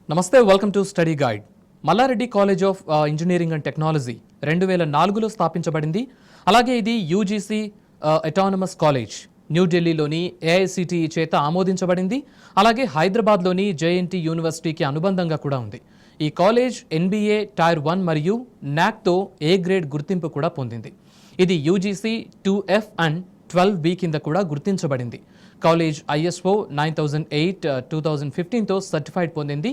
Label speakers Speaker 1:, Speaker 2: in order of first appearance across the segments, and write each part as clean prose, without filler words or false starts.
Speaker 1: నమస్తే, welcome to study guide. Mallareddy college of engineering and technology 2004లో స్థాపించబడింది. అలాగే ఇది యూజీసీ అటానమస్ కాలేజ్, న్యూఢిల్లీలోని ఏఐసిటిఈ చేత ఆమోదించబడింది. అలాగే హైదరాబాద్లోని జేఎన్టీ యూనివర్సిటీకి అనుబంధంగా కూడా ఉంది. ఈ కాలేజ్ ఎన్బిఏ టైర్ 1 మరియు నాక్తో ఏ గ్రేడ్ గుర్తింపు కూడా పొందింది. ఇది యూజీసీ 2F అండ్ 12B కింద కూడా గుర్తించబడింది. కాలేజ్ ISO 9008 2015తో సర్టిఫైడ్ పొందింది.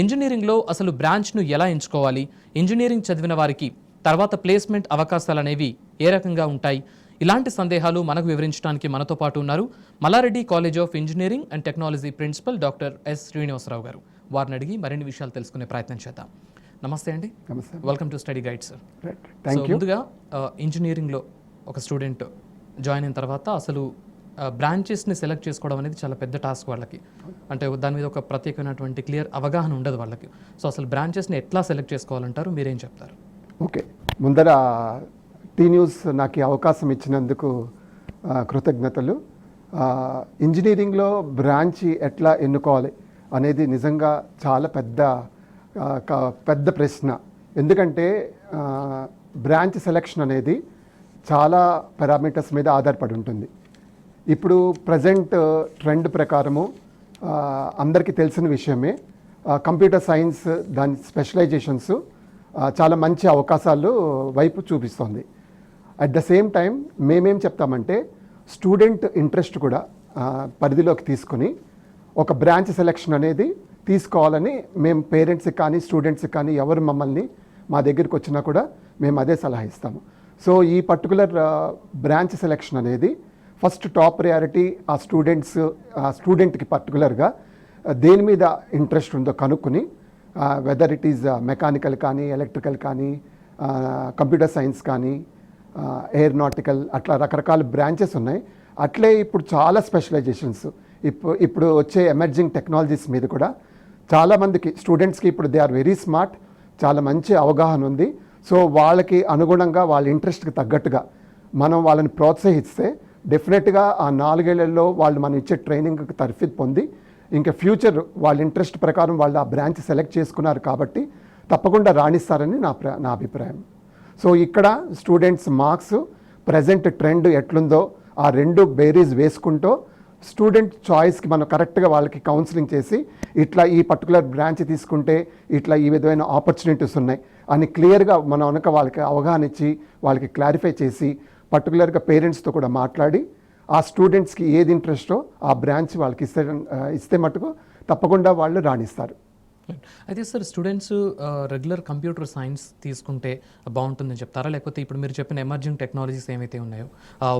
Speaker 1: ఇంజనీరింగ్లో అసలు బ్రాంచ్ను ఎలా ఎంచుకోవాలి, ఇంజనీరింగ్ చదివిన వారికి తర్వాత ప్లేస్మెంట్ అవకాశాలు అనేవి ఏ రకంగా ఉంటాయి, ఇలాంటి సందేహాలు మనకు వివరించడానికి మనతో పాటు ఉన్నారు Malla Reddy college of engineering and technology principal doctor S Srinivasa Rao గారు. వారిని అడిగి మరిన్ని విషయాలు తెలుసుకునే ప్రయత్నం చేద్దాం. నమస్తే అండి.
Speaker 2: నమస్తే.
Speaker 1: Welcome to study guide sir.
Speaker 2: Thank you.
Speaker 1: ముందుగా ఇంజనీరింగ్లో ఒక స్టూడెంట్ జాయిన్ అయిన తర్వాత అసలు బ్రాంచెస్ని సెలెక్ట్ చేసుకోవడం అనేది చాలా పెద్ద టాస్క్ వాళ్ళకి. అంటే దాని మీద ఒక ప్రత్యేకమైనటువంటి క్లియర్ అవగాహన ఉండదు వాళ్ళకి. సో అసలు బ్రాంచెస్ని ఎట్లా సెలెక్ట్ చేసుకోవాలంటారు, మీరేం చెప్తారు?
Speaker 2: ఓకే, ముందర టీ న్యూస్ నాకు ఈ అవకాశం ఇచ్చినందుకు కృతజ్ఞతలు. ఇంజనీరింగ్లో బ్రాంచ్ ఎట్లా ఎన్నుకోవాలి అనేది నిజంగా చాలా పెద్ద ప్రశ్న. ఎందుకంటే బ్రాంచ్ సెలెక్షన్ అనేది చాలా పారామీటర్స్ మీద ఆధారపడి ఉంటుంది. ఇప్పుడు ప్రజెంట్ ట్రెండ్ ప్రకారము అందరికీ తెలిసిన విషయమే, కంప్యూటర్ సైన్స్ దాని స్పెషలైజేషన్స్ చాలా మంచి అవకాశాలు వైపు చూపిస్తుంది. అట్ ద సేమ్ టైం మేమేం చెప్తామంటే స్టూడెంట్ ఇంట్రెస్ట్ కూడా పరిధిలోకి తీసుకుని ఒక బ్రాంచ్ సెలెక్షన్ అనేది తీసుకోవాలని మేము పేరెంట్స్కి కానీ స్టూడెంట్స్కి కానీ ఎవరు మమ్మల్ని మా దగ్గరికి వచ్చినా కూడా మేము అదే సలహా ఇస్తాము. సో ఈ పర్టికులర్ బ్రాంచ్ సెలెక్షన్ అనేది ఫస్ట్ టాప్ ప్రయారిటీ ఆ స్టూడెంట్కి పర్టికులర్గా దేని మీద ఇంట్రెస్ట్ ఉందో కనుక్కుని, వెదర్ ఇట్ ఈజ్ మెకానికల్ కానీ, ఎలక్ట్రికల్ కానీ, కంప్యూటర్ సైన్స్ కానీ, ఏరోనాటికల్, అట్లా రకరకాల బ్రాంచెస్ ఉన్నాయి. అట్లే ఇప్పుడు చాలా స్పెషలైజేషన్స్ ఇప్పుడు వచ్చే ఎమర్జింగ్ టెక్నాలజీస్ మీద కూడా చాలామందికి స్టూడెంట్స్కి ఇప్పుడు దే ఆర్ వెరీ స్మార్ట్, చాలా మంచి అవగాహన ఉంది. సో వాళ్ళకి అనుగుణంగా వాళ్ళ ఇంట్రెస్ట్కి తగ్గట్టుగా మనం వాళ్ళని ప్రోత్సహిస్తే డెఫినెట్గా ఆ 4 ఏళ్లలో వాళ్ళు మనం ఇచ్చే ట్రైనింగ్కి తర్ఫీదు పొంది ఇంకా ఫ్యూచర్ వాళ్ళ ఇంట్రెస్ట్ ప్రకారం వాళ్ళు ఆ బ్రాంచ్ సెలెక్ట్ చేసుకున్నారు కాబట్టి తప్పకుండా రాణిస్తారని నా అభిప్రాయం. సో ఇక్కడ స్టూడెంట్స్ మార్క్స్, ప్రజెంట్ ట్రెండ్ ఎట్లుందో ఆ రెండు బేరీస్ వేసుకుంటూ స్టూడెంట్ చాయిస్కి మనం కరెక్ట్గా వాళ్ళకి కౌన్సిలింగ్ చేసి ఇట్లా ఈ పర్టికులర్ బ్రాంచ్ తీసుకుంటే ఇట్లా ఈ విధమైన ఆపర్చునిటీస్ ఉన్నాయి అని క్లియర్గా మనం వెనక వాళ్ళకి అవగాహన ఇచ్చి వాళ్ళకి క్లారిఫై చేసి పర్టికులర్గా పేరెంట్స్తో కూడా మాట్లాడి ఆ స్టూడెంట్స్కి ఏది ఇంట్రెస్టో ఆ బ్రాంచ్ వాళ్ళకి ఇస్తే మటుకు తప్పకుండా వాళ్ళు రాణిస్తారు.
Speaker 1: అయితే sir, students regular computer science తీసుకుంటే బాగుంటుందని చెప్తారా, లేకపోతే ఇప్పుడు మీరు చెప్పిన ఎమర్జింగ్ టెక్నాలజీస్ ఏవైతే ఉన్నాయో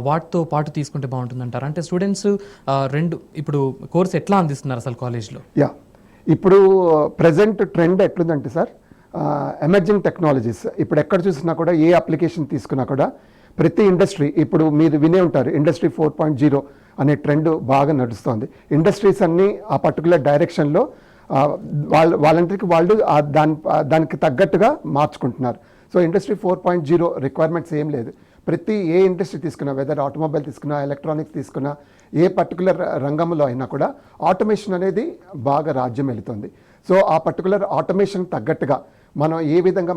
Speaker 1: వాటితో పాటు తీసుకుంటే బాగుంటుందంటారా? అంటే స్టూడెంట్స్ రెండు ఇప్పుడు కోర్స్ ఎట్లా అందిస్తున్నారు అసలు కాలేజ్లో?
Speaker 2: ఇప్పుడు ప్రజెంట్ ట్రెండ్ ఎట్లుందంటే సార్, ఎమర్జింగ్ టెక్నాలజీస్ ఇప్పుడు ఎక్కడ చూసినా కూడా ఏ అప్లికేషన్ తీసుకున్నా కూడా ప్రతి ఇండస్ట్రీ, ఇప్పుడు మీరు వినే ఉంటారు ఇండస్ట్రీ 4.0 అనే ట్రెండ్ బాగా నడుస్తుంది. ఇండస్ట్రీస్ అన్నీ ఆ పర్టికులర్ డైరెక్షన్లో వాళ్ళందరికీ వాళ్ళు దానికి తగ్గట్టుగా మార్చుకుంటున్నారు. సో ఇండస్ట్రీ 4.0 రిక్వైర్మెంట్స్ ఏం లేదు. ప్రతి ఏ ఇండస్ట్రీ తీసుకున్నా, వెదర్ ఆటోమొబైల్ తీసుకున్నా, ఎలక్ట్రానిక్స్ తీసుకున్నా, ఏ పర్టికులర్ రంగంలో అయినా కూడా ఆటోమేషన్ అనేది బాగా రాజ్యం వెళుతుంది. సో ఆ పర్టికులర్ ఆటోమేషన్ తగ్గట్టుగా మనం ఏ విధంగా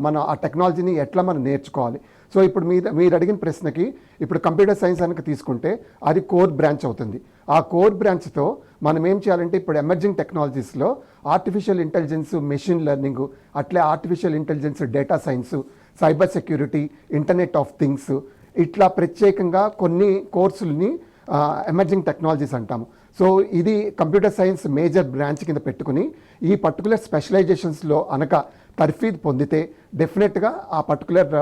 Speaker 2: మనం ఆ టెక్నాలజీని ఎట్లా మనం నేర్చుకోవాలి. సో ఇప్పుడు మీరు అడిగిన ప్రశ్నకి ఇప్పుడు కంప్యూటర్ సైన్స్ కనుక తీసుకుంటే అది కోర్ బ్రాంచ్ అవుతుంది. ఆ కోర్ బ్రాంచ్తో మనం ఏం చేయాలంటే ఇప్పుడు ఎమర్జింగ్ టెక్నాలజీస్లో ఆర్టిఫిషియల్ ఇంటెలిజెన్స్, మెషిన్ లెర్నింగ్, అట్లే artificial intelligence, data science, cyber security, internet of things, ఇట్లా ప్రత్యేకంగా కొన్ని కోర్సులని ఎమర్జింగ్ టెక్నాలజీస్ అంటాము. సో ఇది కంప్యూటర్ సైన్స్ మేజర్ బ్రాంచ్ కింద పెట్టుకుని ఈ పర్టికులర్ స్పెషలైజేషన్స్లో అనక తర్ఫీదు పొందితే డెఫినెట్గా ఆ పర్టికులర్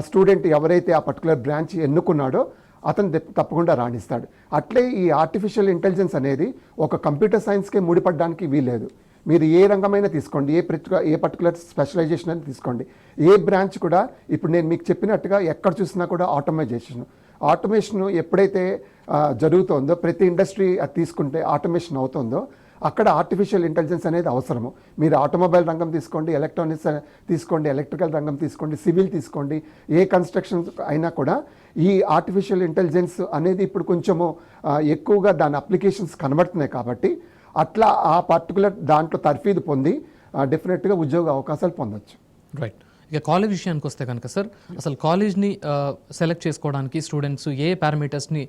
Speaker 2: స్టూడెంట్ ఎవరైతే ఆ పర్టికులర్ బ్రాంచ్ ఎన్నుకున్నాడో అతను తప్పకుండా రాణిస్తాడు. అట్లే ఈ ఆర్టిఫిషియల్ ఇంటెలిజెన్స్ అనేది ఒక కంప్యూటర్ సైన్స్కే ముడిపడడానికి వీల్లేదు. మీరు ఏ రంగమైనా తీసుకోండి, ఏ పర్టికులర్ స్పెషలైజేషన్ అని తీసుకోండి, ఏ బ్రాంచ్ కూడా ఇప్పుడు నేను మీకు చెప్పినట్టుగా ఎక్కడ చూసినా కూడా ఆటోమేషన్ ఎప్పుడైతే జరుగుతుందో ప్రతి ఇండస్ట్రీ అది తీసుకుంటే ఆటోమేషన్ అవుతుందో అక్కడ ఆర్టిఫిషియల్ ఇంటెలిజెన్స్ అనేది అవసరము. మీరు ఆటోమొబైల్ రంగం తీసుకోండి, ఎలక్ట్రానిక్స్ తీసుకోండి, ఎలక్ట్రికల్ రంగం తీసుకోండి, సివిల్ తీసుకోండి, ఏ కన్స్ట్రక్షన్ అయినా కూడా ఈ ఆర్టిఫిషియల్ ఇంటెలిజెన్స్ అనేది ఇప్పుడు కొంచెము ఎక్కువగా దాని అప్లికేషన్స్ కనబడుతున్నాయి కాబట్టి అట్లా ఆ పర్టికులర్ దాంట్లో తర్ఫీదు పొంది డెఫినెట్గా ఉద్యోగ అవకాశాలు పొందొచ్చు.
Speaker 1: రైట్. ఇక కాలేజ్ విషయానికి వస్తే కనుక సార్, అసలు కాలేజ్ని సెలెక్ట్ చేసుకోవడానికి స్టూడెంట్స్ ఏ పారామీటర్స్ని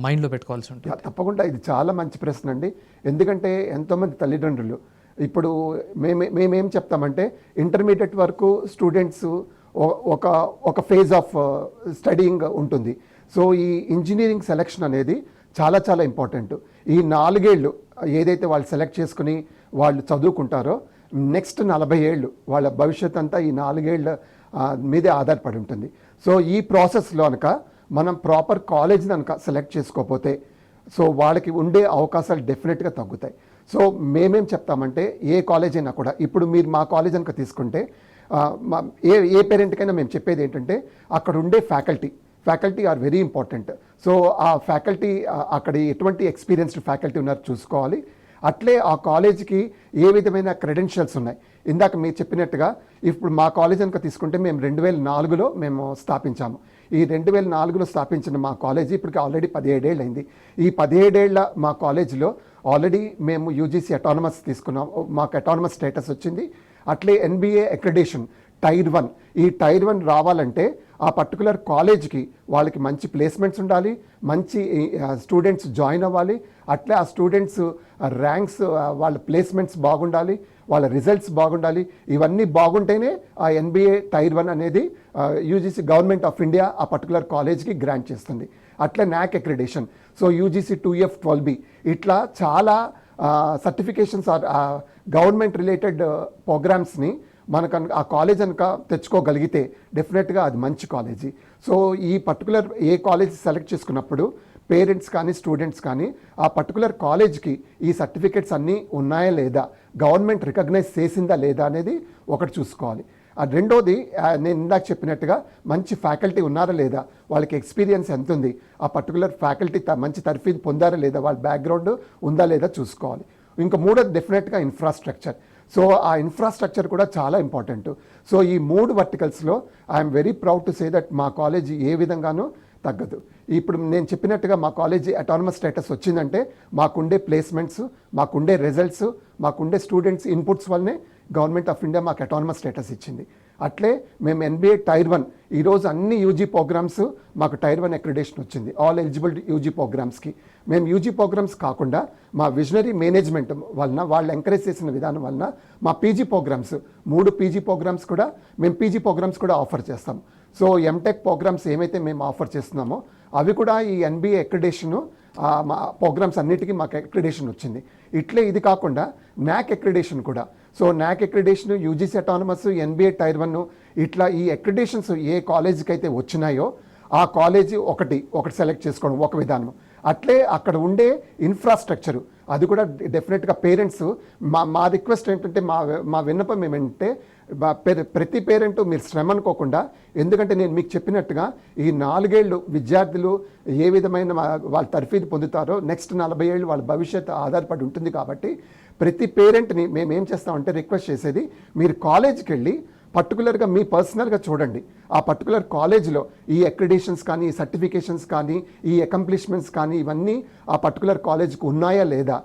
Speaker 1: మైండ్లో పెట్టుకోవాల్సి ఉంటుంది?
Speaker 2: తప్పకుండా ఇది చాలా మంచి ప్రశ్న అండి. ఎందుకంటే ఎంతోమంది తల్లిదండ్రులు ఇప్పుడు మేమేం చెప్తామంటే ఇంటర్మీడియట్ వరకు స్టూడెంట్స్ ఒక ఒక ఫేజ్ ఆఫ్ స్టడీయింగ్ ఉంటుంది. సో ఈ ఇంజనీరింగ్ సెలెక్షన్ అనేది చాలా చాలా ఇంపార్టెంట్. ఈ 4 ఏళ్ళు ఏదైతే వాళ్ళు సెలెక్ట్ చేసుకుని వాళ్ళు చదువుకుంటారో నెక్స్ట్ 40 ఏళ్ళు వాళ్ళ భవిష్యత్ అంతా ఈ 4 ఏళ్ళ మీదే ఆధారపడి ఉంటుంది. సో ఈ ప్రాసెస్లో కనుక మనం ప్రాపర్ కాలేజ్ కనుక సెలెక్ట్ చేసుకోకపోతే సో వాళ్ళకి ఉండే అవకాశాలు డెఫినెట్గా తగ్గుతాయి. సో మేమేం చెప్తామంటే ఏ కాలేజ్ అయినా కూడా ఇప్పుడు మీరు మా కాలేజ్ కనుక తీసుకుంటే ఏ పేరెంట్కైనా మేము చెప్పేది ఏంటంటే అక్కడ ఉండే faculty are very important. So ఆ ఫ్యాకల్టీ అక్కడ ఎటువంటి ఎక్స్పీరియన్స్డ్ ఫ్యాకల్టీ ఉన్నారో చూసుకోవాలి. అట్లే ఆ కాలేజీకి ఏ విధమైన క్రెడెన్షియల్స్ ఉన్నాయి. ఇందాక మీరు చెప్పినట్టుగా ఇప్పుడు మా కాలేజ్ కనుక తీసుకుంటే మేము 2004లో మేము స్థాపించాము. ఈ 2004లో స్థాపించిన మా కాలేజీ ఇప్పటికి ఆల్రెడీ 17 ఏళ్ళు అయింది. ఈ 17 ఏళ్ళ మా కాలేజీలో ఆల్రెడీ మేము యూజీసీ అటానమస్ తీసుకున్నాం, మాకు అటానమస్ స్టేటస్ వచ్చింది. అట్లే NBA అక్రిడేషన్ టైర్ 1, ఈ టైర్ 1 రావాలంటే ఆ పర్టికులర్ కాలేజ్కి వాళ్ళకి మంచి ప్లేస్మెంట్స్ ఉండాలి, మంచి స్టూడెంట్స్ జాయిన్ అవ్వాలి. అట్లే ఆ స్టూడెంట్స్ ర్యాంక్స్ వాళ్ళ ప్లేస్మెంట్స్ బాగుండాలి, వాళ్ళ రిజల్ట్స్ బాగుండాలి. ఇవన్నీ బాగుంటేనే ఆ NBA టైర్ 1 అనేది యూజీసీ గవర్నమెంట్ ఆఫ్ ఇండియా ఆ పర్టికులర్ కాలేజ్కి గ్రాంట్ చేస్తుంది. అట్లే NAC accreditation, so UGC 2F 12B, ఇట్లా చాలా సర్టిఫికేషన్స్ ఆర్ గవర్నమెంట్ రిలేటెడ్ ప్రోగ్రామ్స్ని మనకు ఆ కాలేజ్ కనుక తెచ్చుకోగలిగితే డెఫినెట్గా అది మంచి కాలేజీ. సో ఈ పర్టికులర్ ఏ కాలేజ్ సెలెక్ట్ చేసుకున్నప్పుడు పేరెంట్స్ కానీ స్టూడెంట్స్ కానీ ఆ పర్టికులర్ కాలేజ్కి ఈ సర్టిఫికేట్స్ అన్నీ ఉన్నాయా లేదా, గవర్నమెంట్ రికగ్నైజ్ చేసిందా లేదా అనేది ఒకటి చూసుకోవాలి. రెండోది నేను ఇందాక చెప్పినట్టుగా మంచి ఫ్యాకల్టీ ఉన్నారా లేదా, వాళ్ళకి ఎక్స్పీరియన్స్ ఎంత ఉంది, ఆ పర్టికులర్ ఫ్యాకల్టీ మంచి తర్ఫీదు పొందారా లేదా, వాళ్ళ బ్యాక్గ్రౌండ్ ఉందా లేదా చూసుకోవాలి. ఇంకా మూడోది డెఫినెట్గా ఇన్ఫ్రాస్ట్రక్చర్. సో ఆ ఇన్ఫ్రాస్ట్రక్చర్ కూడా చాలా ఇంపార్టెంట్. సో ఈ 3 వర్టికల్స్లో I'm very proud to say that మా కాలేజీ ఏ విధంగానూ తగ్గదు. ఇప్పుడు నేను చెప్పినట్టుగా మా కాలేజీ అటానమస్ స్టేటస్ వచ్చిందంటే మాకుండే ప్లేస్మెంట్స్, మాకుండే రిజల్ట్స్, మాకుండే స్టూడెంట్స్ ఇన్పుట్స్ వల్లనే గవర్నమెంట్ ఆఫ్ ఇండియా మాకు అటానమస్ స్టేటస్ ఇచ్చింది. అట్లే మేము NBA టైర్ 1 ఈరోజు అన్ని యూజీ ప్రోగ్రామ్స్ మాకు టైర్ 1 అక్రిడేషన్ వచ్చింది ఆల్ ఎలిజిబుల్ యూజీ ప్రోగ్రామ్స్కి. మేము యూజీ ప్రోగ్రామ్స్ కాకుండా మా విజనరీ మేనేజ్మెంట్ వలన వాళ్ళు ఎంకరేజ్ చేసిన విధానం వలన మా పీజీ ప్రోగ్రామ్స్ 3 పీజీ ప్రోగ్రామ్స్ కూడా మేము పీజీ ప్రోగ్రామ్స్ కూడా ఆఫర్ చేస్తాం. సో ఎంటెక్ ప్రోగ్రామ్స్ ఏమైతే మేము ఆఫర్ చేస్తున్నామో అవి కూడా ఈ NBA అక్రిడేషను మా ప్రోగ్రామ్స్ అన్నిటికీ మాకు అక్రిడేషన్ వచ్చింది. ఇట్లే ఇది కాకుండా NAC అక్రిడేషన్ కూడా. So NAC accreditation, UGC autonomous, NBA tier 1 ఇట్లా ఈ అక్రిడేషన్స్ ఏ కాలేజీకి అయితే వచ్చినాయో ఆ కాలేజీ ఒకటి సెలెక్ట్ చేసుకోవడం ఒక విధానం. అట్లే అక్కడ ఉండే ఇన్ఫ్రాస్ట్రక్చరు అది కూడా డెఫినెట్గా పేరెంట్స్ మా రిక్వెస్ట్ ఏంటంటే మా విన్నపం ఏమంటే ప్రతి పేరెంట్ మీరు శ్రమ అనుకోకుండా, ఎందుకంటే నేను మీకు చెప్పినట్టుగా ఈ 4 ఏళ్ళు విద్యార్థులు ఏ విధమైన వాళ్ళ తర్ఫీదు పొందుతారో నెక్స్ట్ 40 ఏళ్ళు వాళ్ళ భవిష్యత్తు ఆధారపడి ఉంటుంది. కాబట్టి ప్రతి పేరెంట్ని మేము ఏం చేస్తామంటే రిక్వెస్ట్ చేసేది, మీరు కాలేజీకి వెళ్ళి పర్టికులర్గా మీ పర్సనల్గా చూడండి ఆ పర్టికులర్ కాలేజ్లో ఈ అక్రిడేషన్స్ కానీ, ఈ సర్టిఫికేషన్స్ కానీ, ఈ అకంప్లిష్మెంట్స్ కానీ ఇవన్నీ ఆ పర్టికులర్ కాలేజ్కి ఉన్నాయా లేదా.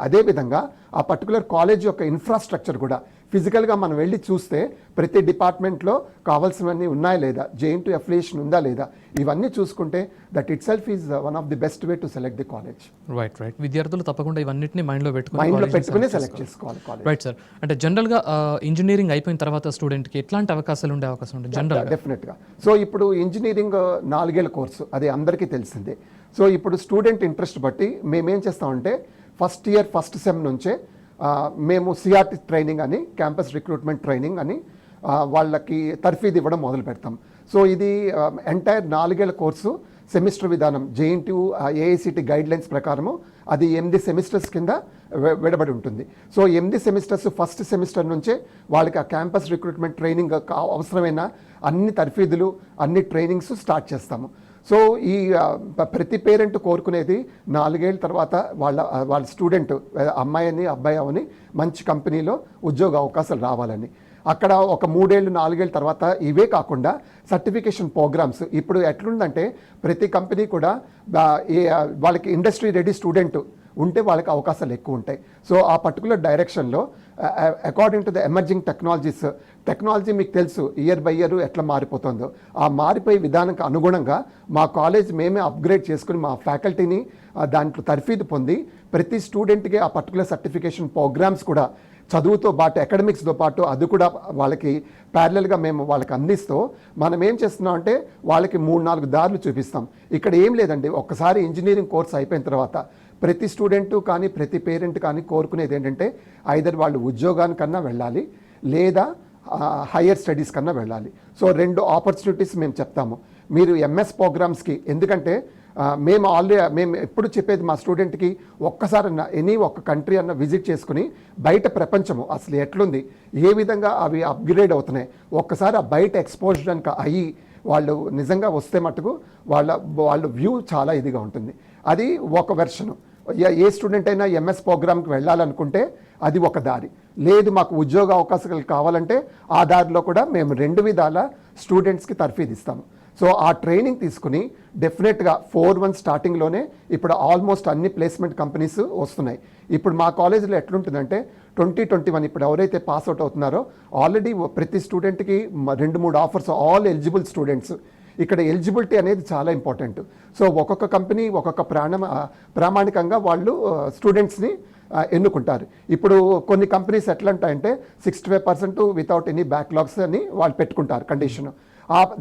Speaker 2: అదేవిధంగా ఆ పర్టికులర్ కాలేజ్ యొక్క ఇన్ఫ్రాస్ట్రక్చర్ కూడా ఫిజికల్గా మనం వెళ్ళి చూస్తే ప్రతి డిపార్ట్మెంట్లో కావాల్సినవన్నీ ఉన్నాయా లేదా, JNTU అఫిలియేషన్ ఉందా లేదా, ఇవన్నీ చూసుకుంటే that it self is one of the best way to select the college.
Speaker 1: Right. విద్యార్థులు తప్పకుండా ఇవన్నిటిని మైండ్లో పెట్టుకుని
Speaker 2: సెలెక్ట్ చేసుకోవాలి కాలేజ్.
Speaker 1: Right sir. అంటే జనరల్గా ఇంజనీరింగ్ అయిపోయిన తర్వాత స్టూడెంట్కి ఎట్లాంటి అవకాశాలు ఉండే అవకాశం ఉంటుంది జనరల్?
Speaker 2: డెఫినెట్గా. సో ఇప్పుడు ఇంజనీరింగ్ 4 ఏళ్ళ కోర్సు అది అందరికీ తెలిసిందే. సో ఇప్పుడు స్టూడెంట్ ఇంట్రెస్ట్ బట్టి మేమేం చేస్తామంటే ఫస్ట్ ఇయర్ ఫస్ట్ సెమ్ నుంచే మేము CRT ట్రైనింగ్ అని, క్యాంపస్ రిక్రూట్మెంట్ ట్రైనింగ్ అని వాళ్ళకి తర్ఫీదు ఇవ్వడం మొదలు పెడతాం. సో ఇది ఎంటైర్ 4 ఏళ్ళ కోర్సు సెమిస్టర్ విధానం JNTU AICTE గైడ్లైన్స్ ప్రకారము అది 8 సెమిస్టర్స్ కింద విడబడి ఉంటుంది. సో 8 సెమిస్టర్స్ ఫస్ట్ సెమిస్టర్ నుంచే వాళ్ళకి ఆ క్యాంపస్ రిక్రూట్మెంట్ ట్రైనింగ్ అవసరమైన అన్ని తర్ఫీదులు, అన్ని ట్రైనింగ్స్ స్టార్ట్ చేస్తాము. సో ఈ ప్రతి పేరెంట్ కోరుకునేది 4 ఏళ్ళ తర్వాత వాళ్ళ స్టూడెంట్ అమ్మాయిని అబ్బాయి అవని మంచి కంపెనీలో ఉద్యోగ అవకాశాలు రావాలని. అక్కడ ఒక 3 ఏళ్ళు 4 ఏళ్ళ తర్వాత ఇవే కాకుండా సర్టిఫికేషన్ ప్రోగ్రామ్స్ ఇప్పుడు ఎట్లుందంటే ప్రతి కంపెనీ కూడా వాళ్ళకి ఇండస్ట్రీ రెడీ స్టూడెంట్ ఉంటే వాళ్ళకి అవకాశాలు ఎక్కువ ఉంటాయి. సో ఆ పర్టికులర్ డైరెక్షన్లో according to the emerging technology మీకు తెలుసు ఇయర్ బై ఇయర్ ఎట్లా మారిపోతుందో, ఆ మారిపోయే విధానానికి అనుగుణంగా మా కాలేజ్ మేమే అప్గ్రేడ్ చేసుకుని మా ఫ్యాకల్టీని దాంట్లో తర్ఫీదు పొంది ప్రతి స్టూడెంట్కి ఆ పర్టికులర్ సర్టిఫికేషన్ ప్రోగ్రామ్స్ కూడా చదువుతో పాటు అకాడమిక్స్తో పాటు అది కూడా వాళ్ళకి ప్యారలల్గా మేము వాళ్ళకి అందిస్తూ మనం ఏం చేస్తున్నాం అంటే వాళ్ళకి 3-4 దారులు చూపిస్తాం. ఇక్కడ ఏం లేదండి, ఒక్కసారి ఇంజనీరింగ్ కోర్స్ అయిపోయిన తర్వాత ప్రతి స్టూడెంట్ కానీ ప్రతి పేరెంట్ కానీ కోరుకునేది ఏంటంటే ఐదర్ వాళ్ళు ఉద్యోగానికన్నా వెళ్ళాలి లేదా హయ్యర్ స్టడీస్ కన్నా వెళ్ళాలి. సో 2 ఆపర్చునిటీస్ మేము చెప్తాము. మీరు ఎంఎస్ ప్రోగ్రామ్స్కి, ఎందుకంటే మేము ఎప్పుడు చెప్పేది మా స్టూడెంట్కి ఒక్కసారన్నా ఒక్క కంట్రీ అన్న విజిట్ చేసుకుని బయట ప్రపంచము అసలు ఎట్లుంది, ఏ విధంగా అవి అప్గ్రేడ్ అవుతున్నాయి, ఒక్కసారి ఆ బయట ఎక్స్పోజర్ కనుక అయ్యి వాళ్ళు నిజంగా వస్తే మటుకు వాళ్ళ వ్యూ చాలా ఇదిగా ఉంటుంది. అది ఒక వెర్షను. ఏ స్టూడెంట్ అయినా ఎంఎస్ ప్రోగ్రామ్కి వెళ్ళాలనుకుంటే అది ఒక దారి, లేదు మాకు ఉద్యోగ అవకాశాలు కావాలంటే ఆ దారిలో కూడా మేము 2 విధాల స్టూడెంట్స్కి తర్ఫీదు ఇస్తాము. సో ఆ ట్రైనింగ్ తీసుకుని డెఫినెట్గా 4 months స్టార్టింగ్లోనే ఇప్పుడు ఆల్మోస్ట్ అన్ని ప్లేస్మెంట్ కంపెనీస్ వస్తున్నాయి. ఇప్పుడు మా కాలేజీలో ఎట్లుంటుందంటే 2021 ఇప్పుడు ఎవరైతే పాస్ అవుట్ అవుతున్నారో ఆల్రెడీ ప్రతి స్టూడెంట్కి 2-3 ఆఫర్స్, ఆల్ ఎలిజిబుల్ స్టూడెంట్స్. ఇక్కడ ఎలిజిబిలిటీ అనేది చాలా ఇంపార్టెంట్. సో ఒక్కొక్క కంపెనీ ఒక్కొక్క ప్రామాణికంగా వాళ్ళు స్టూడెంట్స్ని ఎన్నుకుంటారు. ఇప్పుడు కొన్ని కంపెనీస్ ఎట్లా ఉంటాయంటే 65% వితౌట్ ఎనీ బ్యాక్లాగ్స్ అని వాళ్ళు పెట్టుకుంటారు కండిషన్.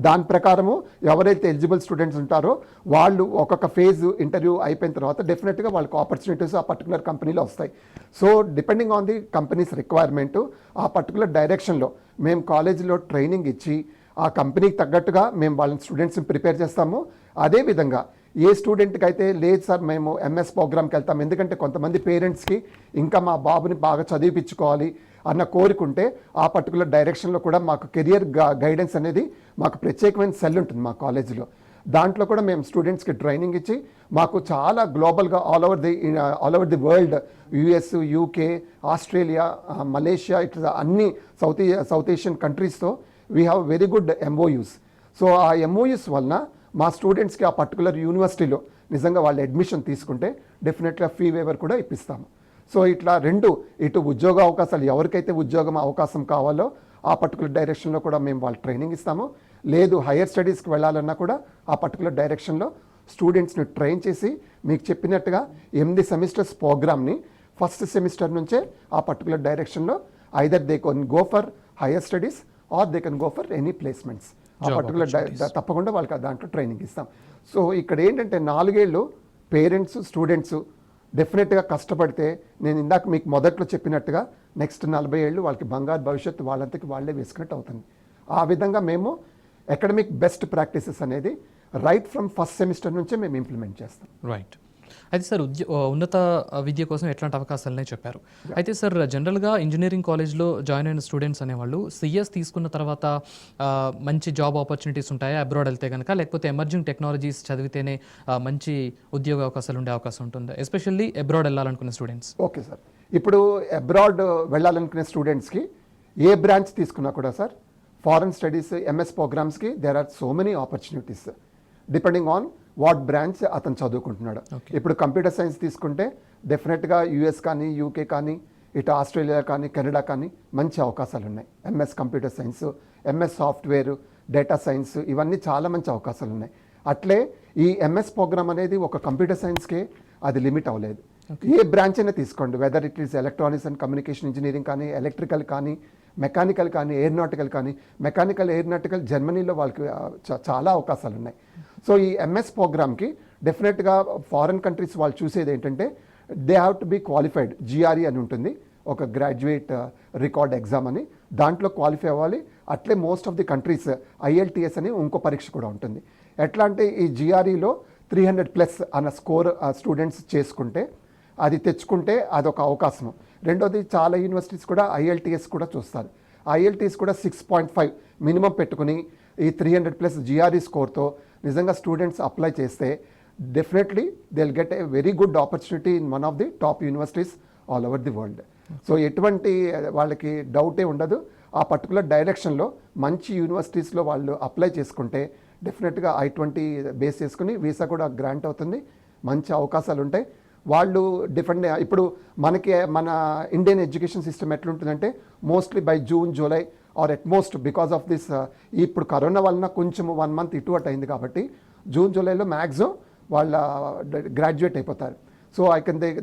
Speaker 2: దాని ప్రకారము ఎవరైతే ఎలిజిబుల్ స్టూడెంట్స్ ఉంటారో వాళ్ళు ఒక్కొక్క ఫేజ్ ఇంటర్వ్యూ అయిపోయిన తర్వాత డెఫినెట్గా వాళ్ళకి ఆపర్చునిటీస్ ఆ పర్టికులర్ కంపెనీలో వస్తాయి. So depending on the companies requirement ఆ పర్టికులర్ డైరెక్షన్లో మేము కాలేజీలో ట్రైనింగ్ ఇచ్చి ఆ కంపెనీకి తగ్గట్టుగా మేము వాళ్ళ స్టూడెంట్స్ని ప్రిపేర్ చేస్తాము. అదేవిధంగా ఏ స్టూడెంట్కి అయితే లేదు సార్ మేము ఎంఎస్ ప్రోగ్రామ్కి వెళ్తాం, ఎందుకంటే కొంతమంది పేరెంట్స్కి ఇంకా మా బాబుని బాగా చదివించుకోవాలి అన్న కోరుకుంటే ఆ పర్టికులర్ డైరెక్షన్లో కూడా మాకు కెరియర్ గైడెన్స్ అనేది మాకు ప్రత్యేకమైన సెల్ ఉంటుంది మా కాలేజీలో. దాంట్లో కూడా మేము స్టూడెంట్స్కి ట్రైనింగ్ ఇచ్చి మాకు చాలా గ్లోబల్గా all over the world, US, UK, Australia, Malaysia, ఇట్లా అన్ని సౌత్ ఏషియన్ కంట్రీస్తో we have very good MOUs. So ఆ MOUs వలన మా స్టూడెంట్స్కి ఆ పర్టికులర్ యూనివర్సిటీలో నిజంగా వాళ్ళు అడ్మిషన్ తీసుకుంటే డెఫినెట్గా ఫీ వేవర్ కూడా ఇప్పిస్తాము. సో ఇట్లా 2 ఇటు ఉద్యోగ అవకాశాలు, ఎవరికైతే ఉద్యోగం అవకాశం కావాలో ఆ పర్టికులర్ డైరెక్షన్లో కూడా మేము వాళ్ళు ట్రైనింగ్ ఇస్తాము. లేదు హయ్యర్ స్టడీస్కి వెళ్ళాలన్నా కూడా ఆ పర్టికులర్ డైరెక్షన్లో స్టూడెంట్స్ని ట్రైన్ చేసి మీకు చెప్పినట్టుగా 8 సెమిస్టర్స్ ప్రోగ్రామ్ని ఫస్ట్ సెమిస్టర్ నుంచే ఆ పర్టికులర్ డైరెక్షన్లో either they can go for higher studies or they can go for any placements. ఆ పర్టికులర్ తప్పకుండా వాళ్ళకి దాంట్లో ట్రైనింగ్ ఇస్తాం. సో ఇక్కడ ఏంటంటే 4 ఏళ్ళు పేరెంట్స్ స్టూడెంట్స్ డెఫినెట్గా కష్టపడితే నేను ఇందాక మీకు మొదట్లో చెప్పినట్టుగా నెక్స్ట్ 40 ఏళ్ళు వాళ్ళకి బంగారు భవిష్యత్తు వాళ్ళంతకి వాళ్ళే వేసుకున్నట్టు అవుతుంది. ఆ విధంగా మేము అకాడమిక్ బెస్ట్ ప్రాక్టీసెస్ అనేది రైట్ ఫ్రమ్ ఫస్ట్ సెమిస్టర్ నుంచే మేము ఇంప్లిమెంట్ చేస్తాం.
Speaker 1: రైట్. అయితే సార్ ఉన్నత విద్య కోసం ఎట్లాంటి అవకాశాలనే చెప్పారు. అయితే సార్ జనరల్గా ఇంజనీరింగ్ కాలేజ్లో జాయిన్ అయిన స్టూడెంట్స్ అనేవాళ్ళు సిఎస్ తీసుకున్న తర్వాత మంచి జాబ్ ఆపర్చునిటీస్ ఉంటాయా అబ్రాడ్ వెళ్తే కనుక, లేకపోతే ఎమర్జింగ్ టెక్నాలజీస్ చదివితేనే మంచి ఉద్యోగ అవకాశాలు ఉండే అవకాశం ఉంటుందా, ఎస్పెషల్లీ అబ్రాడ్ వెళ్ళాలనుకున్న స్టూడెంట్స్?
Speaker 2: ఓకే సార్, ఇప్పుడు అబ్రాడ్ వెళ్ళాలనుకునే స్టూడెంట్స్కి ఏ బ్రాంచ్ తీసుకున్నా కూడా సార్ ఫారెన్ స్టడీస్ ఎంఎస్ ప్రోగ్రామ్స్కి there are so many opportunities depending on what branch అతను చదువుకుంటున్నాడు. ఇప్పుడు కంప్యూటర్ సైన్స్ తీసుకుంటే డెఫినెట్గా యుఎస్ కానీ యూకే కానీ ఇటు ఆస్ట్రేలియా కానీ కెనడా కానీ మంచి అవకాశాలు ఉన్నాయి. MS computer science, MS software, data science, ఇవన్నీ చాలా మంచి అవకాశాలు ఉన్నాయి. అట్లే ఈ ఎంఎస్ ప్రోగ్రామ్ అనేది ఒక కంప్యూటర్ సైన్స్కే అది లిమిట్ అవ్వలేదు. ఏ బ్రాంచ్ అయినా తీసుకోండి, whether it is electronics and communication engineering కానీ, ఎలక్ట్రికల్ కానీ, మెకానికల్ కానీ, ఎయిర్నాటికల్ కానీ. మెకానికల్, ఎయిర్నాటికల్ జర్మనీలో వాళ్ళకి చాలా అవకాశాలు ఉన్నాయి. సో ఈ ఎంఎస్ ప్రోగ్రామ్కి డెఫినెట్గా ఫారిన్ కంట్రీస్ వాళ్ళు చూసేది ఏంటంటే they have to be qualified. GRE అని ఉంటుంది, ఒక గ్రాడ్యుయేట్ రికార్డ్ ఎగ్జామ్ అని, దాంట్లో క్వాలిఫై అవ్వాలి. అట్లే most of the countries IELTS అని ఇంకో పరీక్ష కూడా ఉంటుంది. ఎట్లా అంటే ఈ GREలో 300+ అన్న స్కోర్ స్టూడెంట్స్ చేసుకుంటే అది తెచ్చుకుంటే అదొక అవకాశం. రెండోది చాలా యూనివర్సిటీస్ కూడా IELTS కూడా చూస్తారు. IELTS కూడా 6.5 మినిమం పెట్టుకుని ఈ 300+ GRE స్కోర్తో నిజంగా స్టూడెంట్స్ అప్లై చేస్తే definitely they will get a very good opportunity in one of the top universities all over the world. So ఎటువంటి వాళ్ళకి డౌటే ఉండదు. ఆ పర్టికులర్ డైరెక్షన్లో మంచి యూనివర్సిటీస్లో వాళ్ళు అప్లై చేసుకుంటే డెఫినెట్గా I-20 బేస్ చేసుకుని వీసా కూడా గ్రాంట్ అవుతుంది, మంచి అవకాశాలు ఉంటాయి. వాళ్ళు డిఫరెంట్. ఇప్పుడు మనకి మన ఇండియన్ ఎడ్యుకేషన్ సిస్టమ్ ఎట్లుంటుందంటే mostly by June July or at most because of this ఇప్పుడు కరోనా వలన కొంచెం 1 month ఇటు అటు అయింది కాబట్టి జూన్ జూలైలో మ్యాక్సిమం వాళ్ళ గ్రాడ్యుయేట్ అయిపోతారు. So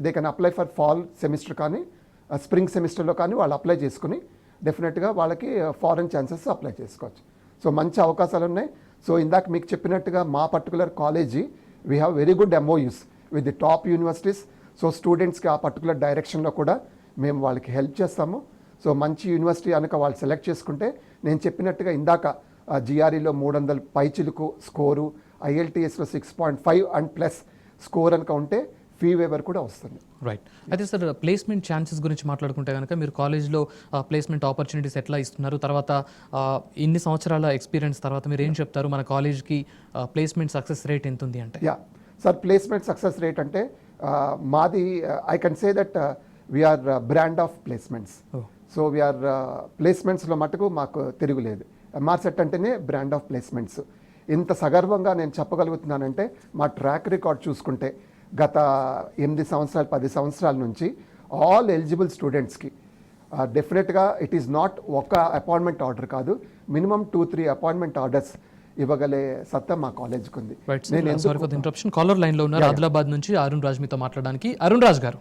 Speaker 2: they can apply for fall semester కానీ స్ప్రింగ్ సెమిస్టర్లో కానీ వాళ్ళు అప్లై చేసుకుని డెఫినెట్గా వాళ్ళకి ఫారెన్ ఛాన్సెస్ అప్లై చేసుకోవచ్చు. సో మంచి అవకాశాలు ఉన్నాయి. సో ఇందాక మీకు చెప్పినట్టుగా మా particular college we have very good MOUs with the top universities. So స్టూడెంట్స్కి ఆ పర్టికులర్ డైరెక్షన్లో కూడా మేము వాళ్ళకి హెల్ప్ చేస్తాము. సో మంచి యూనివర్సిటీ కనుక వాళ్ళు సెలెక్ట్ చేసుకుంటే నేను చెప్పినట్టుగా ఇందాక GREలో 300 పైచిలుకు స్కోరు, IELTSలో 6.5 అండ్ ప్లస్ స్కోర్ కనుక ఉంటే ఫీ వేవర్ కూడా వస్తుంది.
Speaker 1: రైట్. అయితే సార్ ప్లేస్మెంట్ ఛాన్సెస్ గురించి మాట్లాడుకుంటే కనుక మీరు కాలేజ్లో ప్లేస్మెంట్ ఆపర్చునిటీస్ ఎట్లా ఇస్తున్నారు, తర్వాత ఇన్ని సంవత్సరాల ఎక్స్పీరియన్స్ తర్వాత మీరు ఏం చెప్తారు మన కాలేజ్కి ప్లేస్మెంట్ సక్సెస్ రేట్ ఎంత ఉంది అంటే?
Speaker 2: Yeah sir, placement success rate అంటే మాది I can say that we are brand of placements. So we are ప్లేస్మెంట్స్లో మటుకు మాకు తిరుగులేదు. MRSET అంటేనే బ్రాండ్ ఆఫ్ ప్లేస్మెంట్స్. ఇంత సగర్వంగా నేను చెప్పగలుగుతున్నానంటే మా ట్రాక్ రికార్డ్ చూసుకుంటే గత 8 సంవత్సరాలు 10 సంవత్సరాల నుంచి ఆల్ ఎలిజిబుల్ స్టూడెంట్స్కి డెఫినెట్గా ఇట్ ఈస్ నాట్ ఒక అపాయింట్మెంట్ ఆర్డర్ కాదు, మినిమం 2-3 అపాయింట్మెంట్ ఆర్డర్స్ ఇవ్వగలే సత్తా మా కాలేజ్కి ఉంది.
Speaker 1: Sorry for the interruption. Caller లైన్లో ఉన్నారు ఆదిలాబాద్ నుంచి అరుణ్ రాజ్ మీతో మాట్లాడడానికి. అరుణ్ రాజ్ గారు.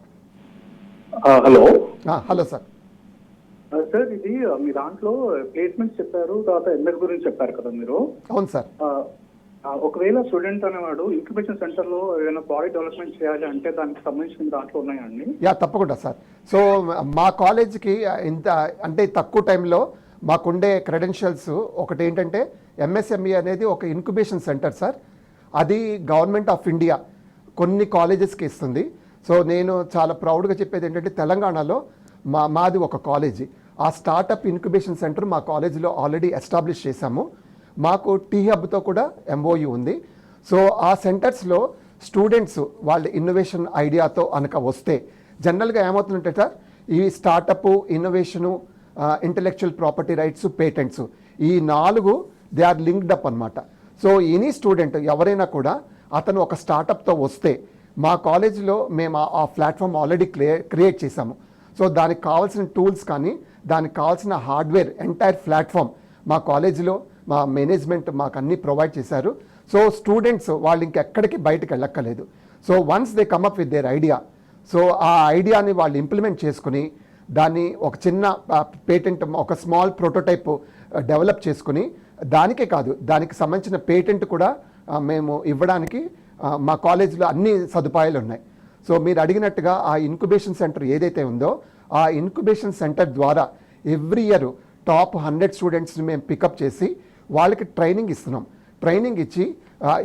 Speaker 3: హలో.
Speaker 2: Hello sir.
Speaker 3: సార్ ఇది మీ దాంట్లో ప్లేస్మెంట్స్ చెప్పారు, తర్వాత MS గురించి చెప్పారు కదా మీరు.
Speaker 2: అవును సార్.
Speaker 3: ఒకవేళ స్టూడెంట్ అనేవాడు ఇంక్యుబేషన్ సెంటర్ లో ఏదైనా బాడీ డెవలప్మెంట్ చేయాలి అంటే దానికి సంబంధించిన దాంట్లో ఉన్నాయండి?
Speaker 2: యా తప్పకుండా సార్. సో మా కాలేజ్కి ఇంత అంటే తక్కువ టైంలో మాకుండే క్రెడెన్షియల్స్ ఒకటి ఏంటంటే MSME అనేది ఒక ఇంక్యుబేషన్ సెంటర్ సార్. అది గవర్నమెంట్ ఆఫ్ ఇండియా కొన్ని కాలేజెస్కి ఇస్తుంది. సో నేను చాలా ప్రౌడ్గా చెప్పేది ఏంటంటే తెలంగాణలో మాది ఒక కాలేజీ, ఆ స్టార్టప్ ఇంక్యుబేషన్ సెంటర్ మా కాలేజీలో ఆల్రెడీ ఎస్టాబ్లిష్ చేశాము. మాకు T-Hubతో కూడా MOU ఉంది. సో ఆ సెంటర్స్లో స్టూడెంట్స్ వాళ్ళ ఇన్నోవేషన్ ఐడియాతో కనుక వస్తే జనరల్గా ఏమవుతుందంటే సార్, ఈ startup, innovation, intellectual property rights, patents, ఈ 4 దే ఆర్ లింక్డ్ అప్ అనమాట. సో ఎనీ స్టూడెంట్ ఎవరైనా కూడా అతను ఒక స్టార్టప్తో వస్తే మా కాలేజీలో మేము ఆ ప్లాట్ఫామ్ ఆల్రెడీ క్రియేట్ చేశాము. సో దానికి కావాల్సిన టూల్స్ కానీ దానికి కావాల్సిన హార్డ్వేర్ ఎంటైర్ ప్లాట్ఫామ్ మా కాలేజీలో మా మేనేజ్మెంట్ మాకు అన్నీ ప్రొవైడ్ చేశారు. సో స్టూడెంట్స్ వాళ్ళు ఇంకెక్కడికి బయటకు వెళ్ళక్కర్లేదు. So once they come up with their idea, so ఆ ఐడియాని వాళ్ళు ఇంప్లిమెంట్ చేసుకుని దాన్ని ఒక చిన్న పేటెంట్, ఒక స్మాల్ ప్రోటోటైప్ డెవలప్ చేసుకుని దానికే కాదు దానికి సంబంధించిన పేటెంట్ కూడా మేము ఇవ్వడానికి మా కాలేజీలో అన్ని సదుపాయాలు ఉన్నాయి. సో మీరు అడిగినట్టుగా ఆ ఇన్క్యుబేషన్ సెంటర్ ఏదైతే ఉందో ఆ ఇన్క్యుబేషన్ సెంటర్ ద్వారా ఎవ్రీ ఇయర్ టాప్ 100 స్టూడెంట్స్ని మేము పికప్ చేసి వాళ్ళకి ట్రైనింగ్ ఇస్తున్నాం. ట్రైనింగ్ ఇచ్చి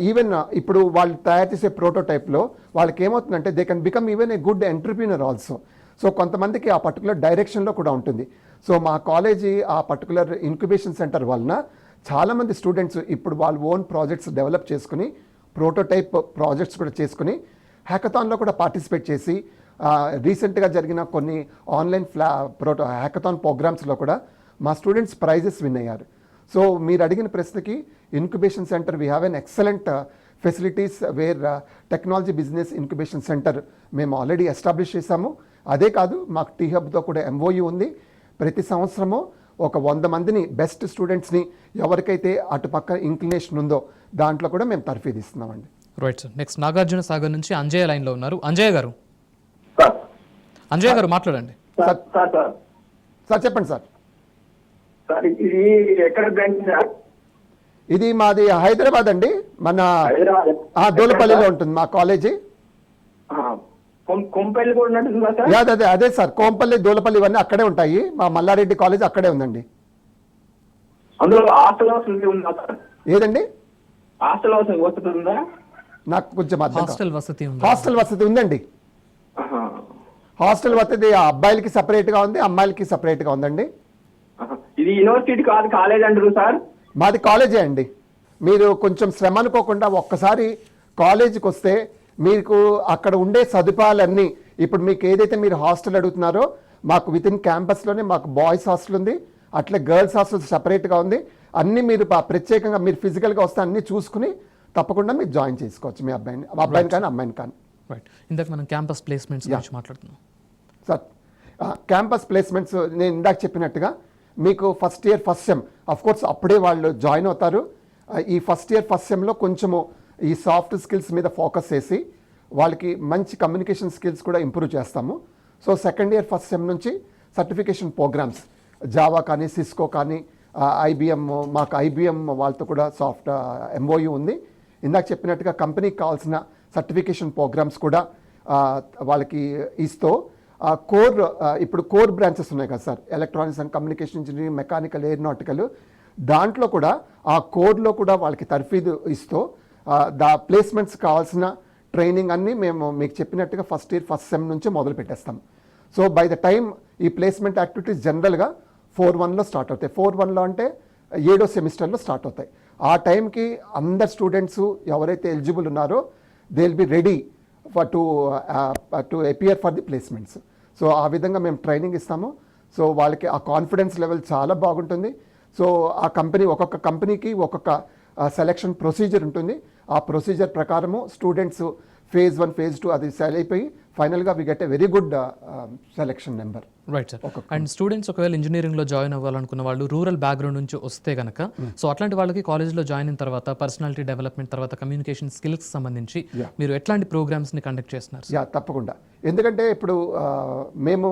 Speaker 2: ఈవెన్ ఇప్పుడు వాళ్ళు తయారు చేసే ప్రోటోటైప్లో వాళ్ళకి ఏమవుతుందంటే they can become even a good entrepreneur also. So కొంతమందికి ఆ పర్టికులర్ డైరెక్షన్లో కూడా ఉంటుంది. సో మా కాలేజీ ఆ పర్టికులర్ ఇన్క్యుబేషన్ సెంటర్ వలన చాలామంది స్టూడెంట్స్ ఇప్పుడు వాళ్ళు ఓన్ ప్రాజెక్ట్స్ డెవలప్ చేసుకుని ప్రోటోటైప్ ప్రాజెక్ట్స్ కూడా చేసుకుని హ్యాకథాన్లో కూడా పార్టిసిపేట్ చేసి రీసెంట్గా జరిగిన కొన్ని ఆన్లైన్ హ్యాకథాన్ ప్రోగ్రామ్స్లో కూడా మా స్టూడెంట్స్ ప్రైజెస్ విన్ అయ్యారు. సో మీరు అడిగిన ప్రశ్నకి incubation centre we have an excellent facilities wear technology business incubation centre మేము ఆల్రెడీ ఎస్టాబ్లిష్ చేశాము. అదే కాదు మాకు T-Hubతో కూడా MOU ఉంది. ప్రతి సంవత్సరము ఒక 100 మందిని బెస్ట్ స్టూడెంట్స్ని ఎవరికైతే అటుపక్క ఇంక్లినేషన్ ఉందో దాంట్లో కూడా మేము తర్ఫీదు ఇస్తున్నామండి.
Speaker 1: Right sir. Next Nagarjuna Sagar నుంచి అంజయ్య లైన్లో ఉన్నారు. అంజయ్య గారు. అంజయ్య గారు మాట్లాడండి.
Speaker 2: సార్ చెప్పండి సార్.
Speaker 3: ఇది ఎక్కడ బ్రాంచ్ సార్?
Speaker 2: ఇది మాది హైదరాబాద్ అండి, మన దోలపల్లిలో ఉంటుంది మా కాలేజీ.
Speaker 3: కొంపల్లి కూడా ఉన్నట్టుందా సార్?
Speaker 2: అదే సార్, కోంపల్లి, దోలపల్లి ఇవన్నీ అక్కడే ఉంటాయి. మా మల్లారెడ్డి కాలేజ్ అక్కడే ఉందండి.
Speaker 3: అందులో హాస్టల్ వసతి ఉందా సార్?
Speaker 2: ఏదండి?
Speaker 3: హాస్టల్ వసతి ఉందా?
Speaker 2: నాకు కొంచెం
Speaker 1: హాస్టల్ వసతి ఉంది.
Speaker 2: హాస్టల్ వసతి ఉందండి. హాస్టల్ వసతి అబ్బాయిలకి సపరేట్గా ఉంది, అమ్మాయిలకి సపరేట్గా ఉందండి.
Speaker 3: ఇది యూనివర్సిటీ కాదు, కాలేజ్ అంటారు సార్?
Speaker 2: మాది కాలేజే అండి. మీరు కొంచెం శ్రమ అనుకోకుండా ఒక్కసారి కాలేజీకి వస్తే మీకు అక్కడ ఉండే సదుపాయాలన్నీ, ఇప్పుడు మీకు ఏదైతే మీరు హాస్టల్ అడుగుతున్నారో మాకు విత్ ఇన్ క్యాంపస్లోనే మాకు బాయ్స్ హాస్టల్ ఉంది, అట్లే గర్ల్స్ హాస్టల్ సపరేట్గా ఉంది. అన్నీ మీరు ప్రత్యేకంగా మీరు ఫిజికల్గా వస్తే అన్నీ చూసుకుని తప్పకుండా మీరు జాయిన్ చేసుకోవచ్చు మీ అబ్బాయిని కానీ అమ్మాయిని కానీ.
Speaker 1: రైట్, ఇందాక మనం క్యాంపస్ ప్లేస్మెంట్స్ గురించి మాట్లాడుతున్నాం.
Speaker 2: సార్ క్యాంపస్ ప్లేస్మెంట్స్ నేను ఇందాక చెప్పినట్టుగా మీకు first year first sem course అప్పుడే వాళ్ళు జాయిన్ అవుతారు. ఈ ఫస్ట్ ఇయర్ ఫస్ట్ సెమ్లో కొంచెము ఈ సాఫ్ట్ స్కిల్స్ మీద ఫోకస్ చేసి వాళ్ళకి మంచి కమ్యూనికేషన్ స్కిల్స్ కూడా ఇంప్రూవ్ చేస్తాము. So second year first sem నుంచి సర్టిఫికేషన్ ప్రోగ్రామ్స్ జావా కానీ సిస్కో కానీ ఐబిఎం, మాకు ఐబిఎం వాళ్ళతో కూడా సాఫ్ట్ ఎంఓయూ ఉంది. ఇందాక చెప్పినట్టుగా కంపెనీకి కావాల్సిన సర్టిఫికేషన్ ప్రోగ్రామ్స్ కూడా వాళ్ళకి ఇస్తూ ఇప్పుడు కోర్ బ్రాంచెస్ ఉన్నాయి కదా sir, electronics and communication engineering, mechanical, aeronautical, దాంట్లో కూడా ఆ కోడ్లో కూడా వాళ్ళకి తర్ఫీదు ఇస్తూ ప్లేస్మెంట్స్ కావాల్సిన ట్రైనింగ్ అన్నీ మేము మీకు చెప్పినట్టుగా ఫస్ట్ ఇయర్ ఫస్ట్ సెమ్ నుంచి మొదలు పెట్టేస్తాం. సో బై ద టైమ్ ఈ ప్లేస్మెంట్ యాక్టివిటీస్ జనరల్గా 4-1లో స్టార్ట్ అవుతాయి. 4-1లో అంటే 7వ సెమిస్టర్లో స్టార్ట్ అవుతాయి. ఆ టైంకి అందరు స్టూడెంట్స్ ఎవరైతే ఎలిజిబుల్ ఉన్నారో they will be ready to appear for the placements. So ఆ విధంగా మేము ట్రైనింగ్ ఇస్తాము. సో వాళ్ళకి ఆ కాన్ఫిడెన్స్ లెవెల్ చాలా బాగుంటుంది. సో ఆ కంపెనీ ఒక్కొక్క కంపెనీకి ఒక్కొక్క సెలెక్షన్ ప్రొసీజర్ ఉంటుంది. ఆ ప్రొసీజర్ ప్రకారము స్టూడెంట్స్ phase 1 phase 2 అది సెల్ అయిపోయి ఫైనల్గా we get a very good selection number.
Speaker 1: Right sir. And students ఒకవేళ ఇంజనీరింగ్లో జాయిన్ అవ్వాలనుకున్న వాళ్ళు రూరల్ బ్యాక్గ్రౌండ్ నుంచి వస్తే కనుక సో అట్లాంటి వాళ్ళకి కాలేజ్లో జాయిన్ అయిన తర్వాత పర్సనాలిటీ డెవలప్మెంట్ తర్వాత కమ్యూనికేషన్ స్కిల్స్ సంబంధించి మీరు ఎట్లాంటి ప్రోగ్రామ్స్ని కండక్ట్ చేస్తున్నారు?
Speaker 2: తప్పకుండా. ఎందుకంటే ఇప్పుడు మేము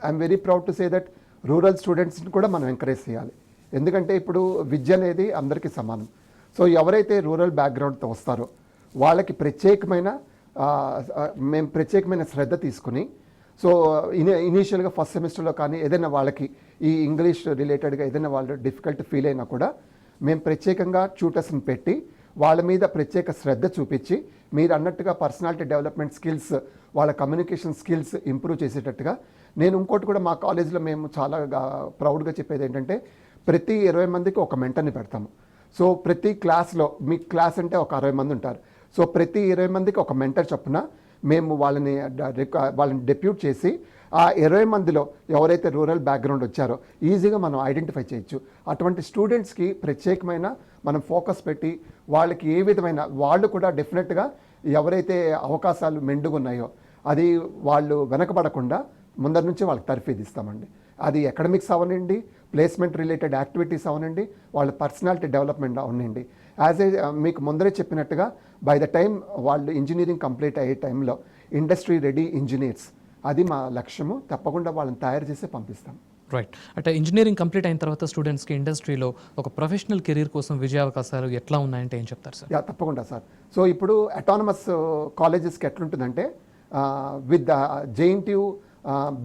Speaker 2: I'm very proud to say that rural స్టూడెంట్స్ని కూడా మనం ఎంకరేజ్ చేయాలి. ఎందుకంటే ఇప్పుడు విద్య అనేది అందరికీ సమానం. సో ఎవరైతే రూరల్ బ్యాక్గ్రౌండ్తో వస్తారో వాళ్ళకి మేము ప్రత్యేకమైన శ్రద్ధ తీసుకుని సో ఇనీషియల్గా ఫస్ట్ సెమిస్టర్లో కానీ ఏదైనా వాళ్ళకి ఈ ఇంగ్లీష్ రిలేటెడ్గా ఏదైనా వాళ్ళు డిఫికల్ట్ ఫీల్ అయినా కూడా మేము ప్రత్యేకంగా ట్యూటర్స్ని పెట్టి వాళ్ళ మీద ప్రత్యేక శ్రద్ధ చూపించి మీరు అన్నట్టుగా పర్సనాలిటీ డెవలప్మెంట్ స్కిల్స్, వాళ్ళ కమ్యూనికేషన్ స్కిల్స్ ఇంప్రూవ్ చేసేటట్టుగా. నేను ఇంకోటి కూడా మా కాలేజ్లో మేము చాలా ప్రౌడ్గా చెప్పేది ఏంటంటే ప్రతి 20 మందికి ఒక మెంటర్ని పెడతాము. సో ప్రతి క్లాస్లో మీ క్లాస్ అంటే ఒక 60 మంది ఉంటారు. సో ప్రతి 20 మందికి ఒక మెంటర్ చొప్పున మేము వాళ్ళని డెప్యూట్ చేసి ఆ 20 మందిలో ఎవరైతే రూరల్ బ్యాక్గ్రౌండ్ వచ్చారో ఈజీగా మనం ఐడెంటిఫై చేయొచ్చు. అటువంటి స్టూడెంట్స్కి ప్రత్యేకమైన మనం ఫోకస్ పెట్టి వాళ్ళకి ఏ విధమైన వాళ్ళు కూడా డెఫినెట్గా ఎవరైతే అవకాశాలు మెండుగున్నాయో అది వాళ్ళు వెనకబడకుండా ముందర నుంచి వాళ్ళకి తర్ఫీదిస్తామండి. అది అకాడమిక్స్ అవనండి, ప్లేస్మెంట్ రిలేటెడ్ యాక్టివిటీస్ అవనండి, వాళ్ళ పర్సనాలిటీ డెవలప్మెంట్ అవనండి. మీకు ముందరే చెప్పినట్టుగా బై ద టైం వాళ్ళు ఇంజనీరింగ్ కంప్లీట్ అయ్యే టైంలో ఇండస్ట్రీ రెడీ ఇంజనీర్స్, అది మా లక్ష్యము. తప్పకుండా వాళ్ళని తయారు చేసి పంపిస్తాం.
Speaker 1: రైట్. అంటే ఇంజనీరింగ్ కంప్లీట్ అయిన తర్వాత స్టూడెంట్స్కి ఇండస్ట్రీలో ఒక ప్రొఫెషనల్ కెరీర్ కోసం విజయావకాశాలు ఎట్లా ఉన్నాయంటే ఏం చెప్తారు సార్?
Speaker 2: తప్పకుండా సార్. సో ఇప్పుడు అటానమస్ కాలేజెస్కి ఎట్లుంటుందంటే విత్ JNTU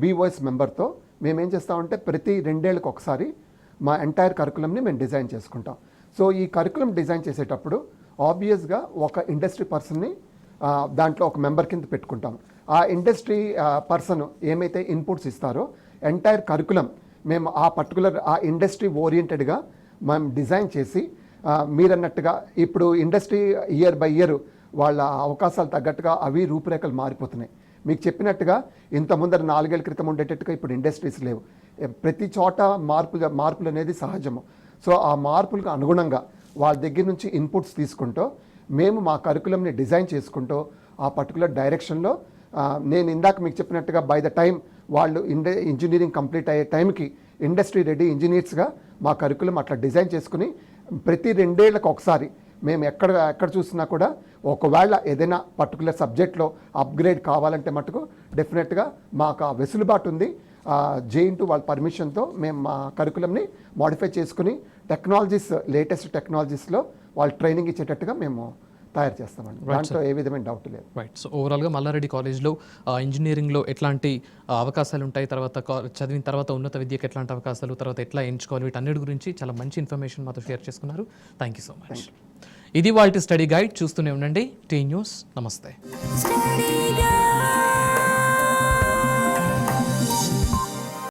Speaker 2: BOS మెంబర్తో మేమేం చేస్తామంటే ప్రతి 2 ఏళ్ళకి ఒకసారి మా ఎంటైర్ కరికులంని మేము డిజైన్ చేసుకుంటాం. సో ఈ కరికులం డిజైన్ చేసేటప్పుడు ఆబ్వియస్గా ఒక ఇండస్ట్రీ పర్సన్ని దాంట్లో ఒక మెంబర్ కింద పెట్టుకుంటాం. ఆ ఇండస్ట్రీ పర్సన్ ఏమైతే ఇన్పుట్స్ ఇస్తారో ఎంటైర్ కరికులం మేము ఆ పర్టికులర్ ఆ ఇండస్ట్రీ ఓరియంటెడ్గా మేము డిజైన్ చేసి మీరన్నట్టుగా ఇప్పుడు ఇండస్ట్రీ ఇయర్ బై ఇయర్ వాళ్ళ అవకాశాలు తగ్గట్టుగా అవి రూపురేఖలు మారిపోతున్నాయి. మీకు చెప్పినట్టుగా ఇంత ముందర 4 ఏళ్ల క్రితం ఉండేటట్టుగా ఇప్పుడు ఇండస్ట్రీస్ లేవు. ప్రతి చోట మార్పులు అనేది సహజము. సో ఆ మార్పులకు అనుగుణంగా వాళ్ళ దగ్గర నుంచి ఇన్పుట్స్ తీసుకుంటూ మేము మా కరికులంని డిజైన్ చేసుకుంటూ ఆ పర్టికులర్ డైరెక్షన్లో నేను ఇందాక మీకు చెప్పినట్టుగా బై ద టైం వాళ్ళు ఇంజనీరింగ్ కంప్లీట్ అయ్యే టైంకి ఇండస్ట్రీ రెడీ ఇంజనీర్స్గా మా కరికులం అట్లా డిజైన్ చేసుకుని ప్రతి 2 ఏళ్లకు ఒకసారి మేము ఎక్కడ చూసినా కూడా ఒకవేళ ఏదైనా పర్టికులర్ సబ్జెక్ట్లో అప్గ్రేడ్ కావాలంటే మటుకు డెఫినెట్గా మాకు ఆ వెసులుబాటు ఉంది. JNTU వాళ్ళ పర్మిషన్తో మేము మా కరికులంని మోడిఫై చేసుకుని టెక్నాలజీస్, లేటెస్ట్ టెక్నాలజీస్లో వాళ్ళు ట్రైనింగ్ ఇచ్చేటట్టుగా మేము తయారు చేస్తామండి. దాంట్లో ఏ విధమైన డౌట్ లేదు.
Speaker 1: రైట్. సో ఓవరాల్గా మల్లారెడ్డి కాలేజ్లో ఇంజనీరింగ్లో ఎట్లాంటి అవకాశాలు ఉంటాయి, తర్వాత చదివిన తర్వాత ఉన్నత విద్యకు ఎట్లాంటి అవకాశాలు, తర్వాత ఎట్లా ఎంచుకోవాలి, వీటన్నిటి గురించి చాలా మంచి ఇన్ఫర్మేషన్ మాతో షేర్ చేసుకున్నారు. Thank you so much. ఇది వాళ్ళ స్టడీ గైడ్. చూస్తూనే ఉండండి టీ న్యూస్. నమస్తే.